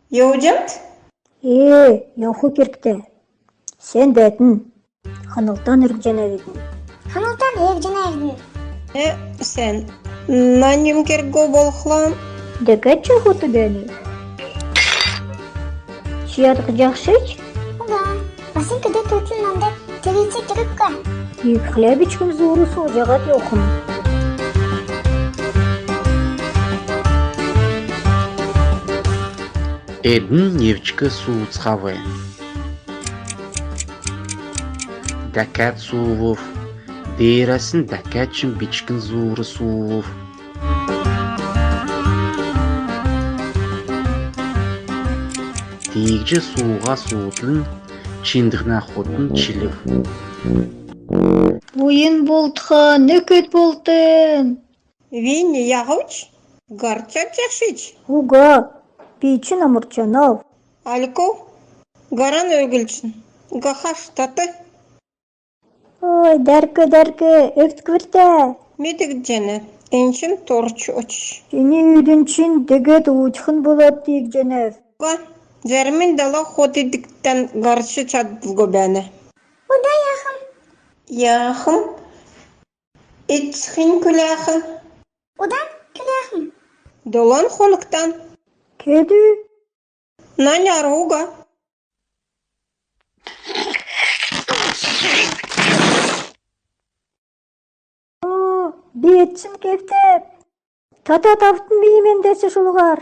Явжамт? Явах хэрэгтэй. Сайн байдна. Ханалдаа нэрвж яана бидэн. Ханалдаа явж яана гэдэг. Sen. Наним керго болохлам. Дэгэ чи хөтө байна. Чи ядах жагшиж? Уга. Бас ингэ төтөл нандаа тэрийцэг тэрэггүй. Тийг хлебичком зууру сууж ягаад явах юм? Эдэн явжка сууцхавэ. Дахиад суував. Дээрэс нь дахиад чин бичгэн зууру суував. Тэгж суугаа суудлан чиндгнаа худан чилэв. Буян болтхоо нэгэд болтын. Вин ягавч? Гарчак жашиж? Уга. Би чи намурчанав. Алко? Гаран өгөлчин. Гахаш таты? Ой, дэргэ, эвтгэвэртэ. Мэдэгж яана. Энэ чин турч оч. Чиний үйдэн чин дэгэд уучих нь болоод тийг жэнэв. Га. Зармин дала хотидиктен гарчы чаддылго байна. Удаа яахам. Яахым? Эцхин күлээхым? Удаа кэлээхам. Долан хонуктан. Кэдү? Наняр уга. Би эцэн гэвтэ. Тата тавтан биемен дэсэ шулгаар.